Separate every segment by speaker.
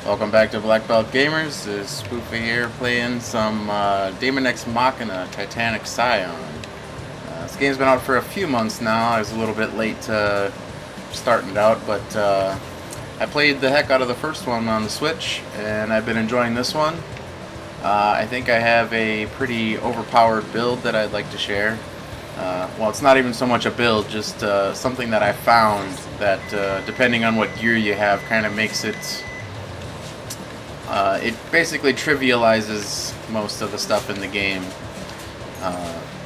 Speaker 1: Welcome back to Black Belt Gamers. This is Spoofy here playing some Daemon X Machina Titanic Scion. This game's been out for a few months now. I was a little bit late to starting it out, but I played the heck out of the first one on the Switch, and I've been enjoying this one. I think I have a pretty overpowered build that I'd like to share. Well, it's not even so much a build, just something that I found that, depending on what gear you have, kind of makes it... it basically trivializes most of the stuff in the game.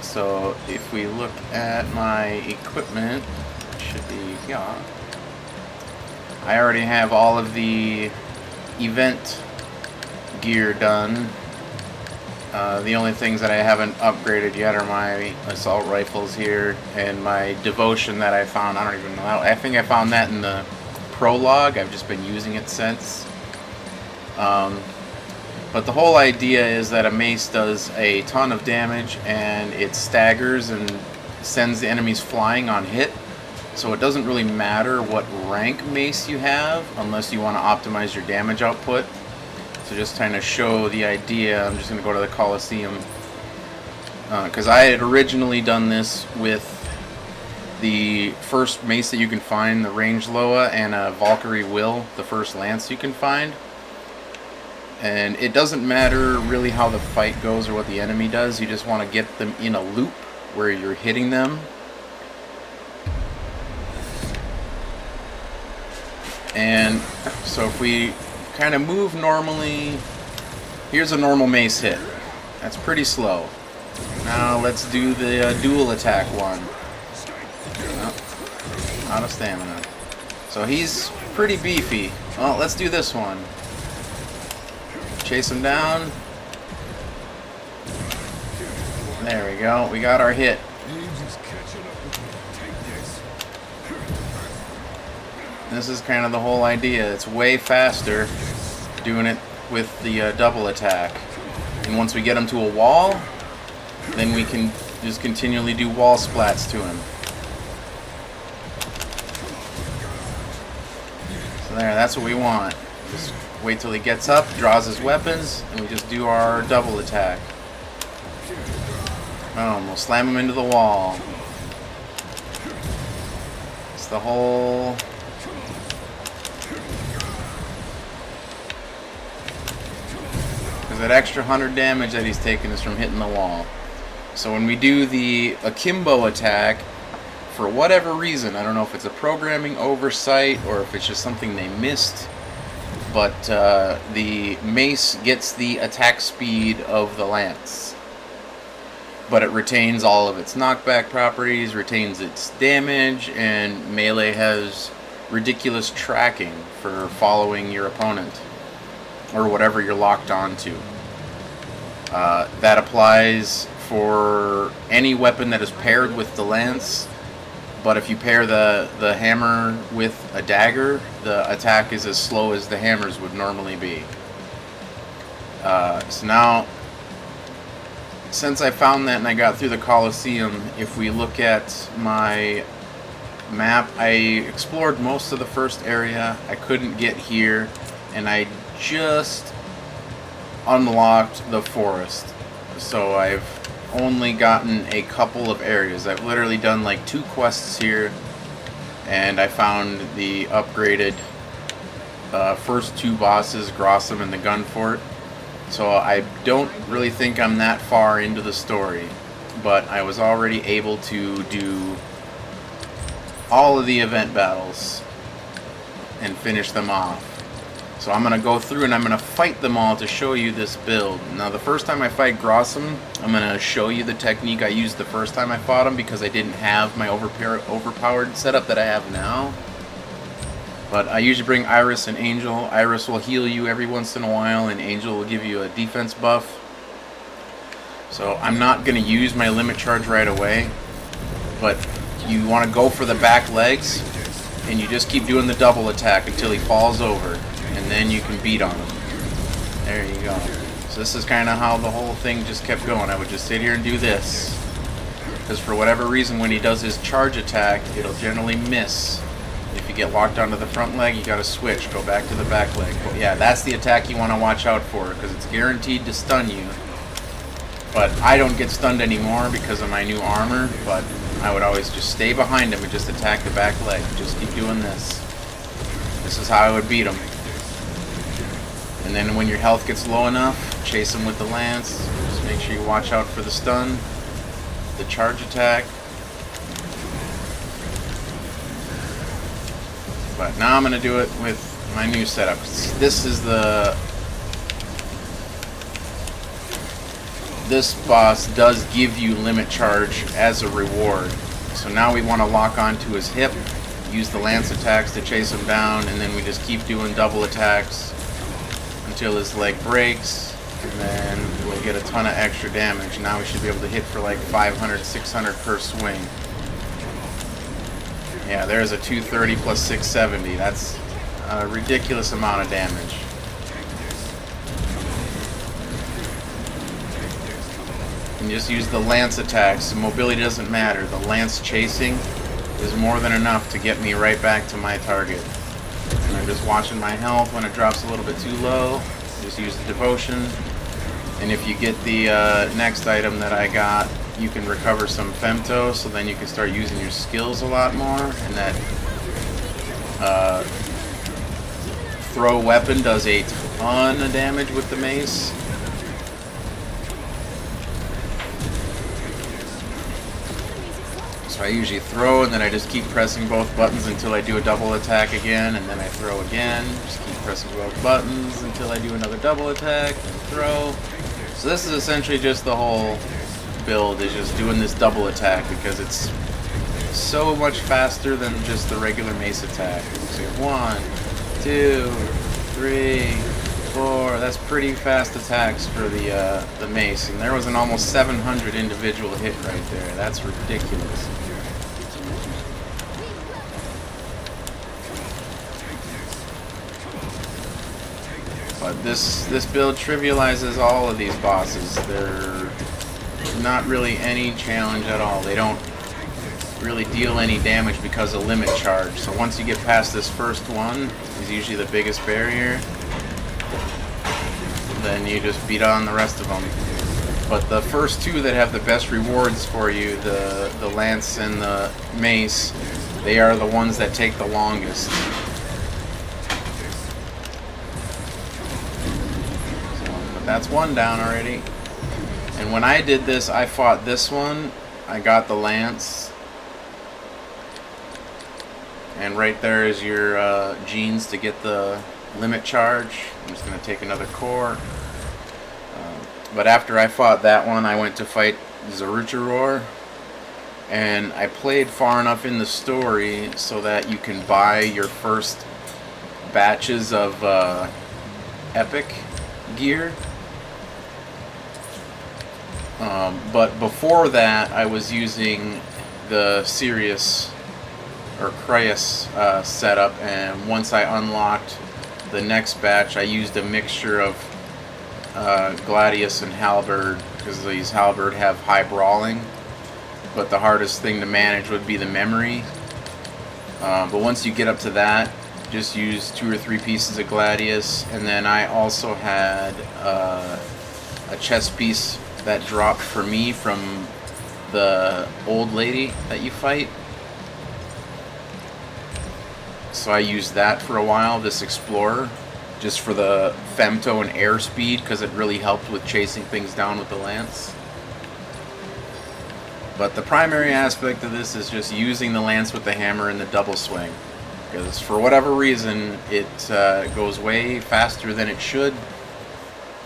Speaker 1: So if we look at my equipment, it should be here. I already have all of the event gear done. The only things that I haven't upgraded yet are my assault rifles here and my devotion that I found. I don't even know. I think I found that in the prologue. I've just been using it since. But the whole idea is that a mace does a ton of damage and it staggers and sends the enemies flying on hit. So it doesn't really matter what rank mace you have unless you want to optimize your damage output. So just kind of show the idea, I'm just going to go to the Coliseum. Because I had originally done this with the first mace that you can find, the Range Loa, and a Valkyrie Will, the first lance you can find. And it doesn't matter really how the fight goes or what the enemy does, you just want to get them in a loop where you're hitting them. And so if we kind of move normally, here's a normal mace hit. That's pretty slow. Now let's do the dual attack one. Oh, out of stamina. So he's pretty beefy. Well, let's do this one. Chase him down. There we go. We got our hit. This is kind of the whole idea. It's way faster doing it with the double attack. And once we get him to a wall, then we can just continually do wall splats to him. So there, that's what we want. Just wait till he gets up, draws his weapons, and we just do our double attack. Boom, we'll slam him into the wall. It's the whole... Because that extra 100 damage that he's taking is from hitting the wall. So when we do the akimbo attack, for whatever reason, I don't know if it's a programming oversight or if it's just something they missed, but the mace gets the attack speed of the lance. But it retains all of its knockback properties, retains its damage, and melee has ridiculous tracking for following your opponent, or whatever you're locked onto. That applies for any weapon that is paired with the lance, but if you pair the hammer with a dagger, the attack is as slow as the hammers would normally be. So now, since I found that and I got through the Coliseum, if we look at my map, I explored most of the first area. I couldn't get here, and I just unlocked the forest. So I've only gotten a couple of areas. I've literally done like 2 quests here, and I found the upgraded first 2 bosses, Grossum and the Gun Fort. So I don't really think I'm that far into the story, but I was already able to do all of the event battles and finish them off. So I'm going to go through and I'm going to fight them all to show you this build. Now the first time I fight Grossum, I'm going to show you the technique I used the first time I fought him because I didn't have my overpowered setup that I have now. But I usually bring Iris and Angel. Iris will heal you every once in a while and Angel will give you a defense buff. So I'm not going to use my limit charge right away, but you want to go for the back legs and you just keep doing the double attack until he falls over. And then you can beat on him. There you go. So this is kind of how the whole thing just kept going. I would just sit here and do this. Because for whatever reason, when he does his charge attack, it'll generally miss if you get locked onto the front leg, you gotta switch, go back to the back leg. But yeah, that's the attack you want to watch out for, because it's guaranteed to stun you. But I don't get stunned anymore because of my new armor, but I would always just stay behind him and just attack the back leg. Just keep doing this. This is how I would beat him. And then when your health gets low enough, chase him with the lance. Just make sure you watch out for the stun, the charge attack. But now I'm going to do it with my new setup. This boss does give you limit charge as a reward. So now we want to lock onto his hip, use the lance attacks to chase him down, and then we just keep doing double attacks until his leg breaks, and then we'll get a ton of extra damage. Now we should be able to hit for like 500, 600 per swing. Yeah, there's a 230 plus 670. That's a ridiculous amount of damage. And just use the lance attacks. The mobility doesn't matter. The lance chasing is more than enough to get me right back to my target. And I'm just watching my health. When it drops a little bit too low, just use the devotion. And if you get the next item that I got, you can recover some femto, so then you can start using your skills a lot more. And that throw weapon does a ton of damage with the mace. So I usually throw, and then I just keep pressing both buttons until I do a double attack again, and then I throw again. Just keep pressing both buttons until I do another double attack, and throw. So this is essentially just the whole build, is just doing this double attack, because it's so much faster than just the regular mace attack. So 1, 2, 3, 4. That's pretty fast attacks for the mace, and there was an almost 700 individual hit right there. That's ridiculous. But this build trivializes all of these bosses. They're not really any challenge at all. They don't really deal any damage because of limit charge. So once you get past this first one, is usually the biggest barrier, then you just beat on the rest of them. But the first two that have the best rewards for you, the lance and the mace, they are the ones that take the longest. But that's one down already. And when I did this, I fought this one. I got the lance. And right there is your genes to get the limit charge. I'm just going to take another core. But after I fought that one, I went to fight Zeruchiror. And I played far enough in the story so that you can buy your first batches of epic gear. But before that, I was using the Sirius or Cryas setup, and once I unlocked the next batch, I used a mixture of Gladius and Halberd, because these Halberd have high brawling, but the hardest thing to manage would be the memory. But once you get up to that, just use 2 or 3 pieces of Gladius, and then I also had a chest piece that dropped for me from the old lady that you fight. So I used that for a while, this Explorer, just for the femto and air speed, because it really helped with chasing things down with the lance. But the primary aspect of this is just using the lance with the hammer and the double swing, because for whatever reason it goes way faster than it should,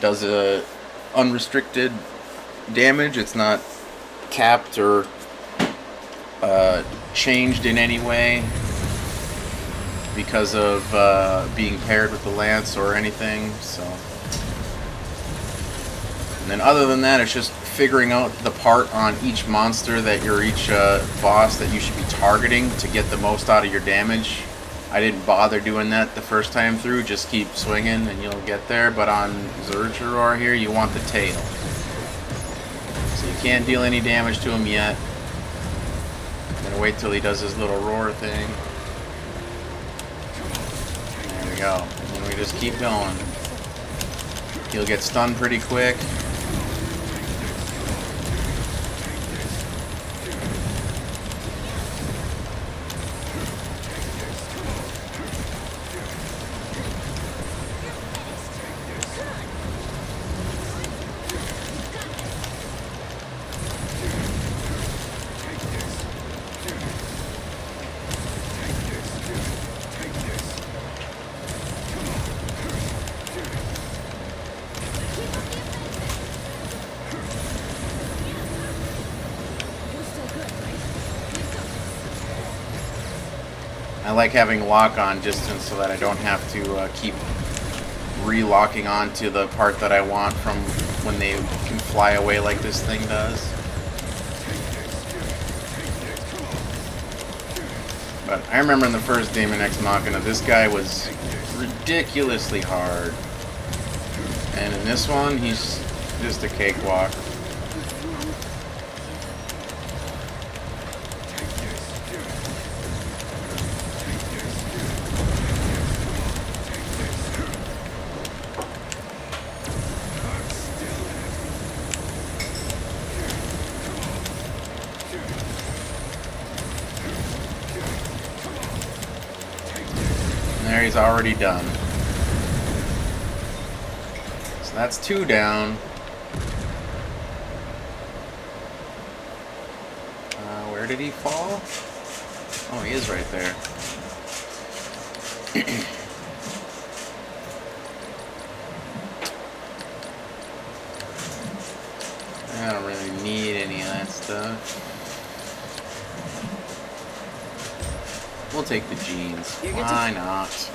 Speaker 1: does a unrestricted damage. It's not capped or changed in any way because of being paired with the lance or anything. So, and then other than that, it's just figuring out the part on each monster that you're each boss that you should be targeting to get the most out of your damage. I didn't bother doing that the first time through, just keep swinging and you'll get there. But on Zeruchiror here, you want the tail. So you can't deal any damage to him yet. I'm gonna wait till he does his little roar thing. go. And we just keep going. He'll get stunned pretty quick. I like having lock-on distance so that I don't have to keep re-locking onto the part that I want from when they can fly away like this thing does. But I remember in the first Daemon X Machina, this guy was ridiculously hard. And in this one, he's just a cakewalk. There, he's already done. So that's 2 down. Where did he fall? Oh, he is right there. I don't really need any of that stuff. We'll take the jeans. Why not?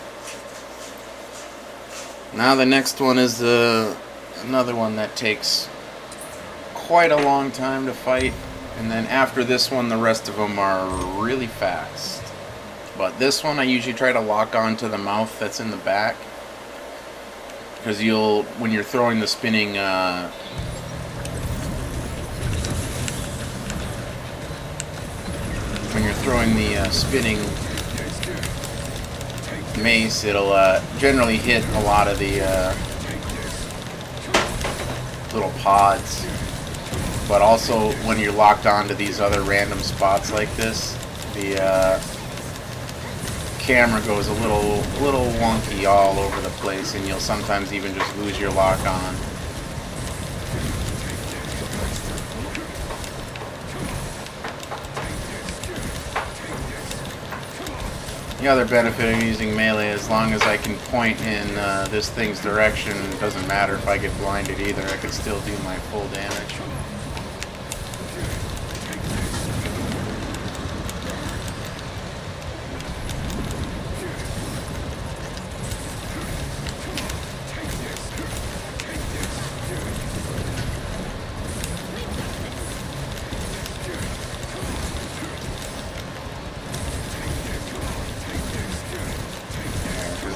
Speaker 1: Now the next one is another one that takes quite a long time to fight. And then after this one, the rest of them are really fast. But this one, I usually try to lock onto the mouth that's in the back. Because when you're throwing the spinning... when you're throwing the spinning mace, it'll generally hit a lot of the little pods. But also, when you're locked onto these other random spots like this, the camera goes a little wonky all over the place, and you'll sometimes even just lose your lock on. The other benefit of using melee, as long as I can point in this thing's direction, it doesn't matter if I get blinded either, I can still do my full damage.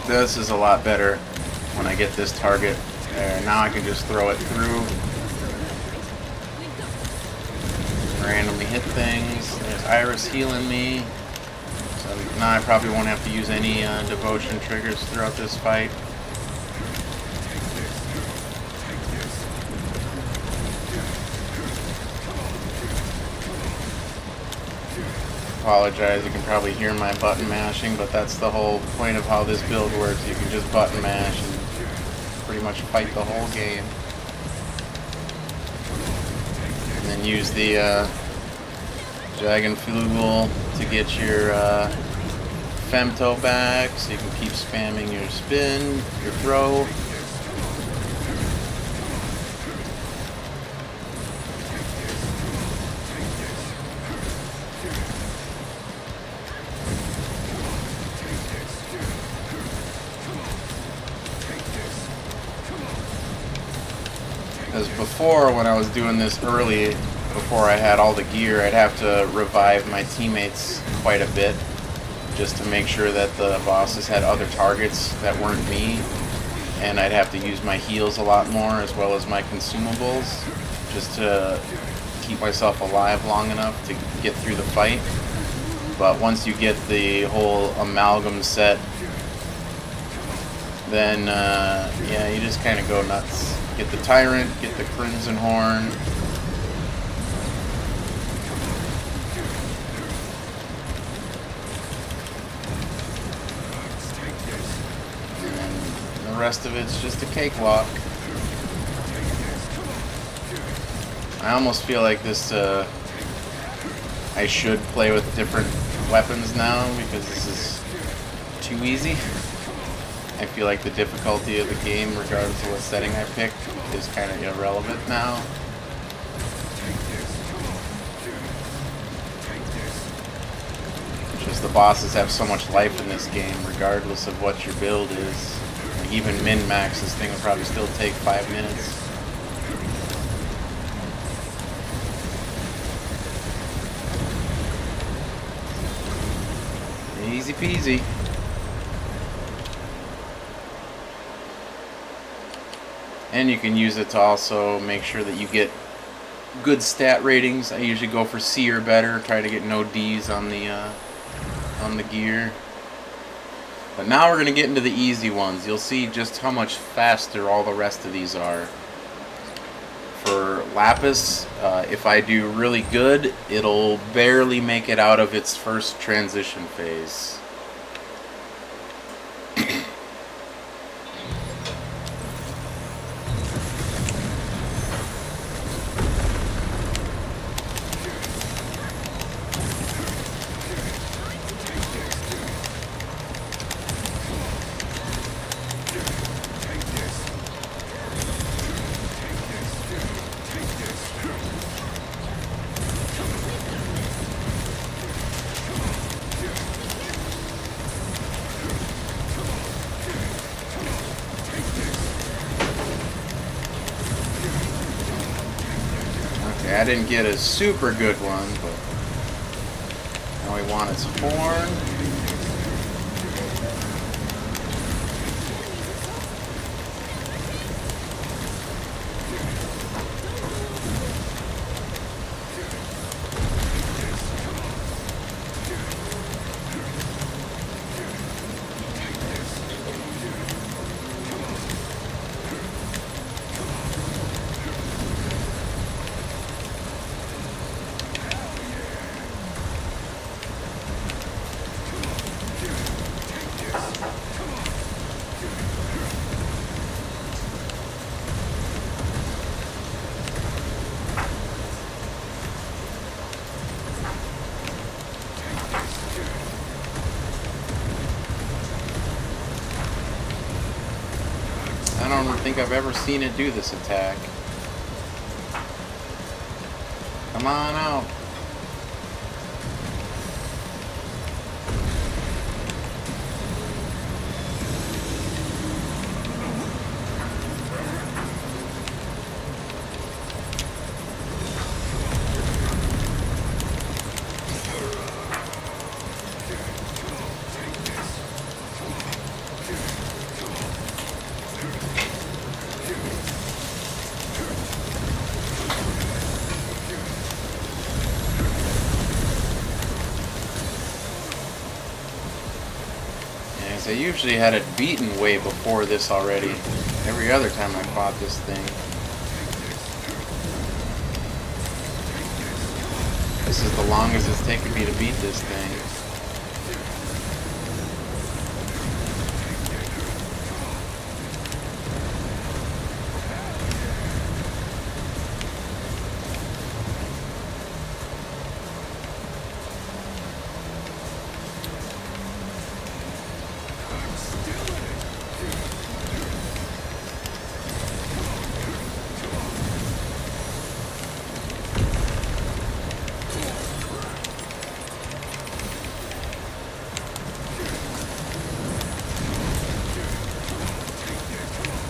Speaker 1: This is a lot better when I get this target there. Now I can just throw it through. Randomly hit things. There's Iris healing me. So now I probably won't have to use any devotion triggers throughout this fight. Apologize, you can probably hear my button mashing, but that's the whole point of how this build works. You can just button mash and pretty much fight the whole game. And then use the Jagenflugel to get your Femto back, so you can keep spamming your spin, your throw. Because before, when I was doing this early, before I had all the gear, I'd have to revive my teammates quite a bit, just to make sure that the bosses had other targets that weren't me. And I'd have to use my heals a lot more, as well as my consumables, just to keep myself alive long enough to get through the fight. But once you get the whole amalgam set then yeah, you just kind of go nuts. Get the Tyrant, get the Crimson Horn. And then the rest of it's just a cakewalk. I almost feel like this, I should play with different weapons now because this is too easy. I feel like the difficulty of the game, regardless of what setting I pick, is kind of irrelevant now. It's just the bosses have so much life in this game, regardless of what your build is. Like even min-max, this thing will probably still take 5 minutes. Easy peasy. And you can use it to also make sure that you get good stat ratings. I usually go for C or better, try to get no D's on the gear. But now we're going to get into the easy ones. You'll see just how much faster all the rest of these are. For Lapis, if I do really good, it'll barely make it out of its first transition phase. I didn't get a super good one, but now we want its horn. I don't think I've ever seen it do this attack. Come on out. I usually had it beaten way before this already. Every other time I fought this thing. This is the longest it's taken me to beat this thing.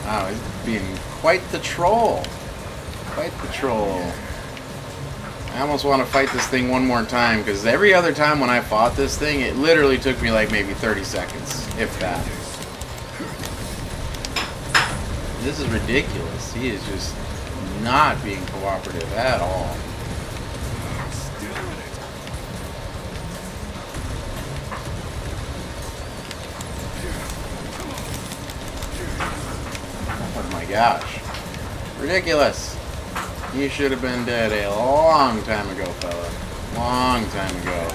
Speaker 1: Wow, he's being quite the troll. Quite the troll. I almost want to fight this thing one more time, because every other time when I fought this thing, it literally took me like maybe 30 seconds, if that. This is ridiculous. He is just not being cooperative at all. gosh. Ridiculous. You should have been dead a long time ago, fella. Long time ago.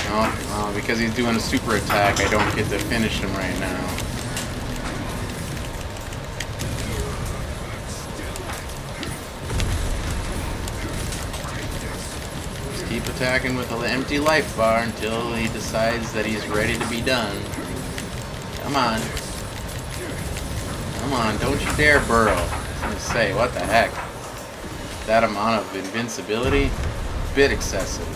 Speaker 1: No, because he's doing a super attack, I don't get to finish him right now. Just keep attacking with an empty life bar until he decides that he's ready to be done. Come on. Come on, don't you dare burrow. I was gonna say, what the heck? That amount of invincibility? A bit excessive.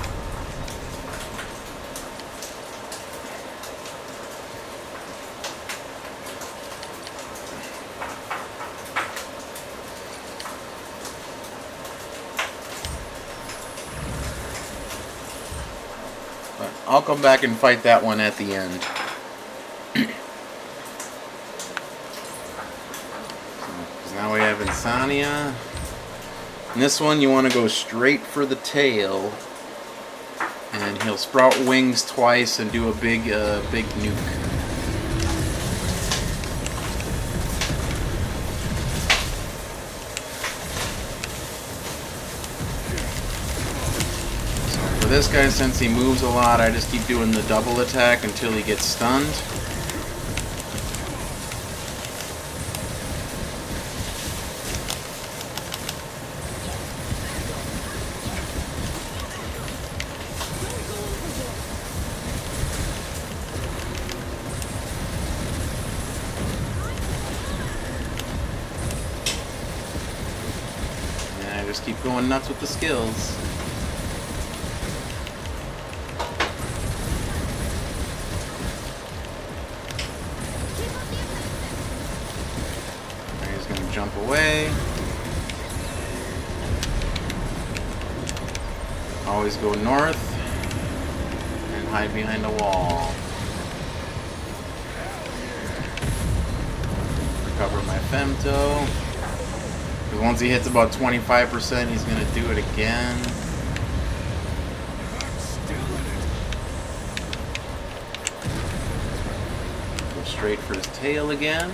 Speaker 1: But I'll come back and fight that one at the end. Now we have Insania. In this one, you want to go straight for the tail, and he'll sprout wings twice and do a big nuke. So for this guy, since he moves a lot, I just keep doing the double attack until he gets stunned. Just keep going nuts with the skills. Right, he's gonna jump away. Always go north and hide behind a wall. Recover my femto. Once he hits about 25%, he's going to do it again. Go straight for his tail again.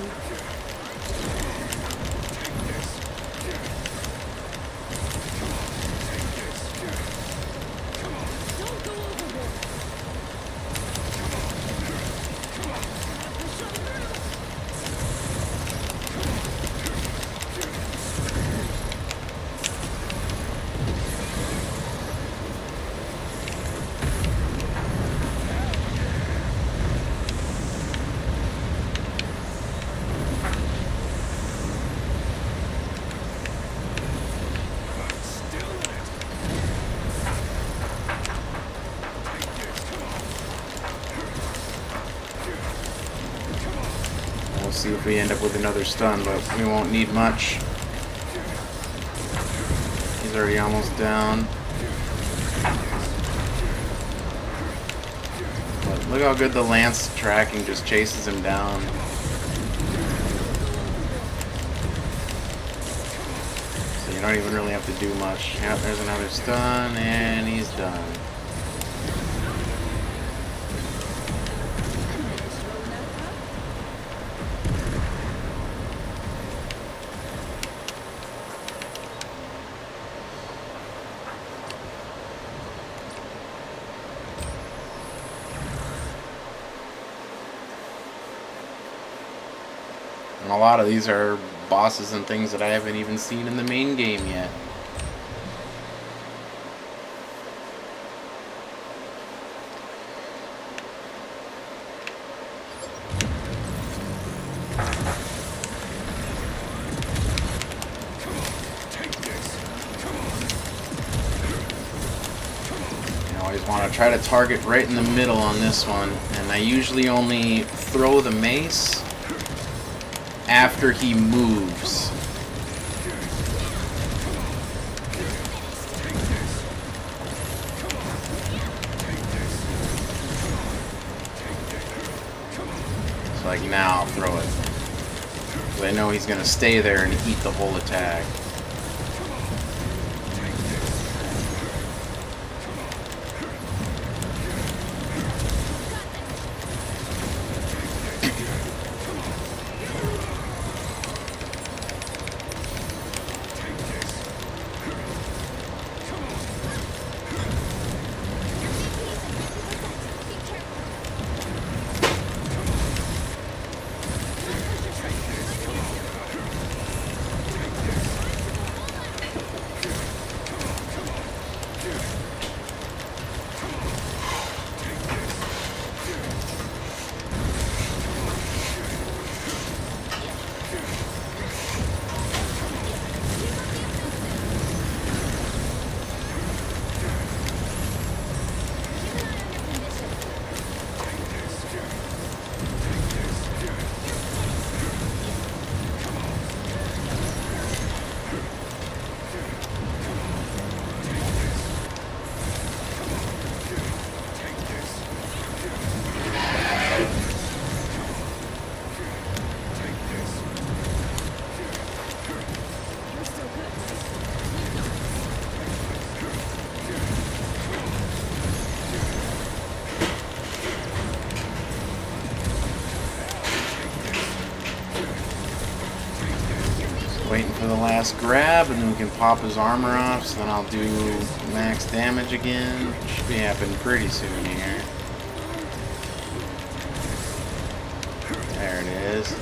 Speaker 1: See if we end up with another stun, but we won't need much. He's already almost down. But look how good the lance tracking just chases him down. So you don't even really have to do much. Yep, there's another stun, and he's done. And a lot of these are bosses and things that I haven't even seen in the main game yet. I always want to try to target right in the middle on this one, and I usually only throw the mace after he moves. So like now I'll throw it. Because I know he's going to stay there and eat the whole attack. the last grab, and then we can pop his armor off, so then I'll do max damage again. Should be happening pretty soon here. There it is.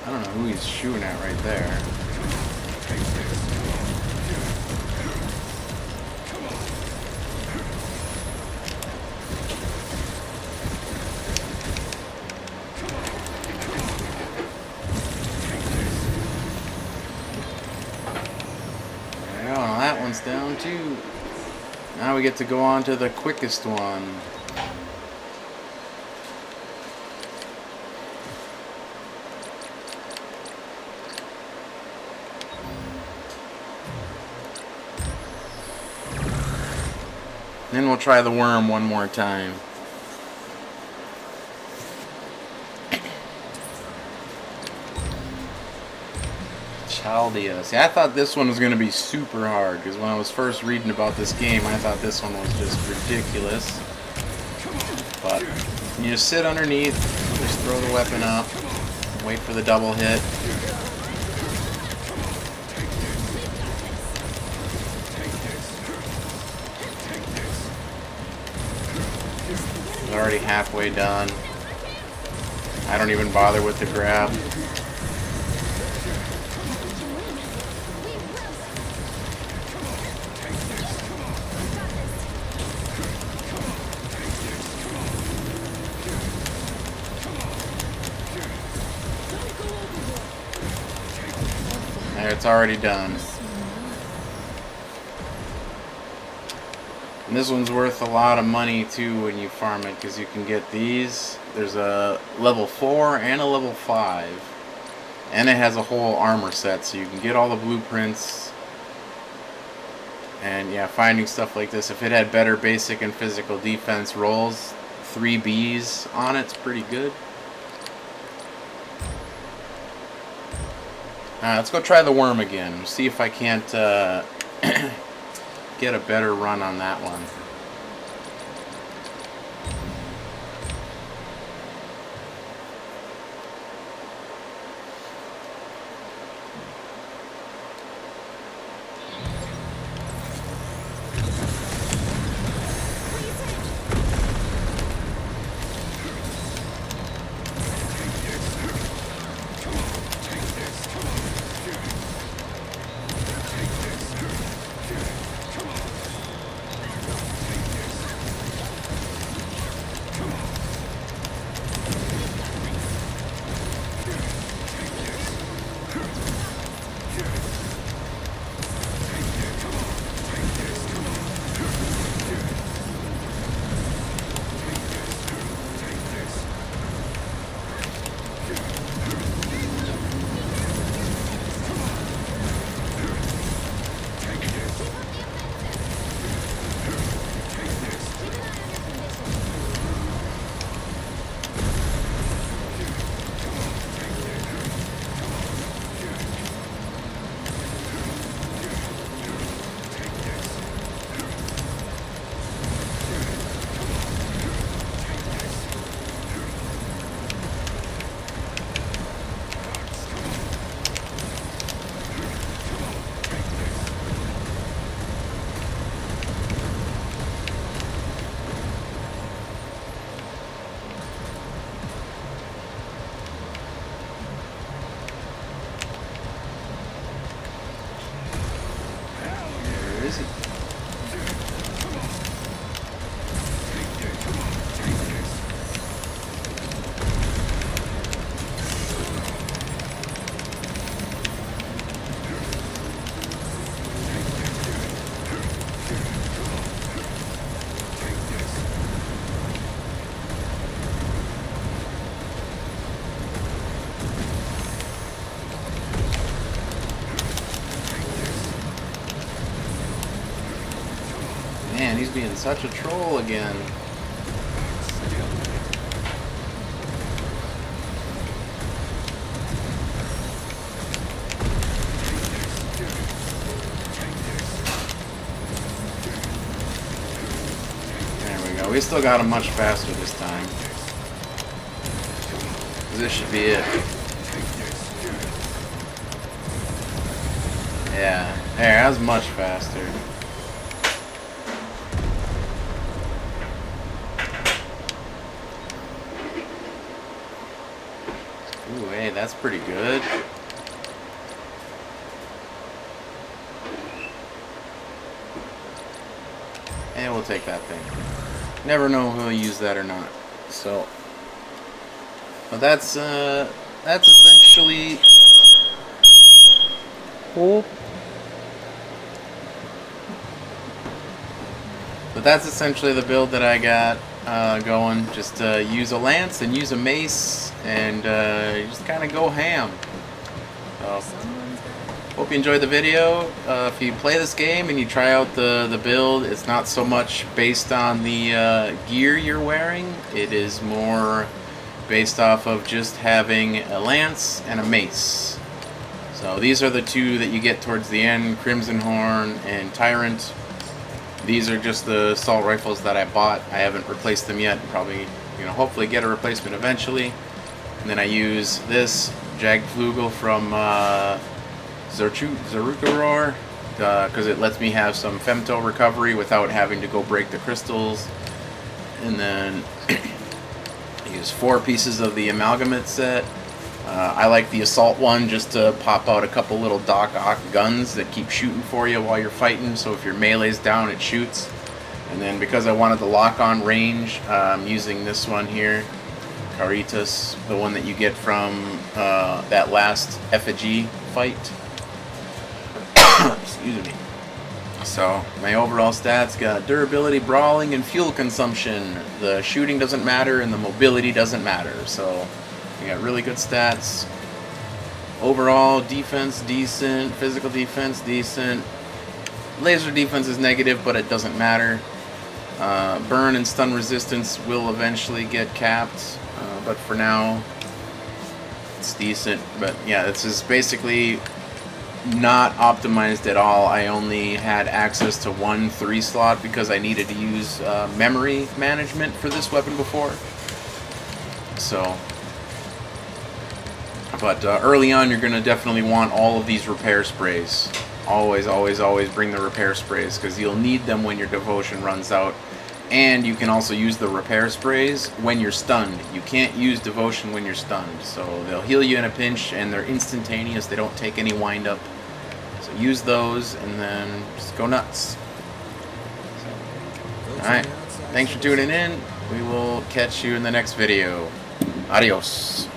Speaker 1: I don't know who he's shooting at right there. There, well, that one's down too. Now we get to go on to the quickest one. Then we'll try the worm one more time. Chaldea. See, I thought this one was going to be super hard, because when I was first reading about this game, I thought this one was just ridiculous. But you just sit underneath, just throw the weapon up, wait for the double hit. Already halfway done. I don't even bother with the grab. There, it's already done. And this one's worth a lot of money too when you farm it, because you can get these. There's a level 4 and a level 5. And it has a whole armor set, so you can get all the blueprints. And yeah, finding stuff like this. If it had better basic and physical defense rolls, 3 Bs on it's pretty good. Alright, let's go try the worm again. See if I can't get a better run on that one. he's being such a troll again. We still got him much faster this time. This should be it. Yeah, there, that was much faster. Ooh, hey, that's pretty good. And we'll take that thing. Never know if he'll use that or not. So, but that's essentially. Oh. But that's essentially the build that I got going. Just use a lance and use a mace, and just kind of go ham. So, hope you enjoyed the video. If you play this game and you try out the build, it's not so much based on the gear you're wearing. It is more based off of just having a lance and a mace. So these are the two that you get towards the end, Crimson Horn and Tyrant. These are just the assault rifles that I bought. I haven't replaced them yet. Probably, hopefully get a replacement eventually. And then I use this Jagdflugel from Zarukaror, because it lets me have some femto recovery without having to go break the crystals. And then I use 4 pieces of the amalgamate set. I like the assault one just to pop out a couple little Doc Ock guns that keep shooting for you while you're fighting, so if your melee's down it shoots. And then because I wanted the lock-on range, I'm using this one here, Caritas, the one that you get from that last effigy fight. Excuse me. So my overall stats got durability, brawling, and fuel consumption. The shooting doesn't matter and the mobility doesn't matter. So you got really good stats. Overall defense decent, physical defense decent. Laser defense is negative, but it doesn't matter. Burn and stun resistance will eventually get capped, but for now it's decent. But yeah, this is basically not optimized at all. I only had access to 1 3-slot because I needed to use memory management for this weapon before. So, but early on you're going to definitely want all of these repair sprays. Always, always, always bring the repair sprays because you'll need them when your devotion runs out. And you can also use the repair sprays when you're stunned. You can't use devotion when you're stunned. So they'll heal you in a pinch and they're instantaneous. They don't take any wind up. So use those and then just go nuts. Alright, thanks for tuning in. We will catch you in the next video. Adios.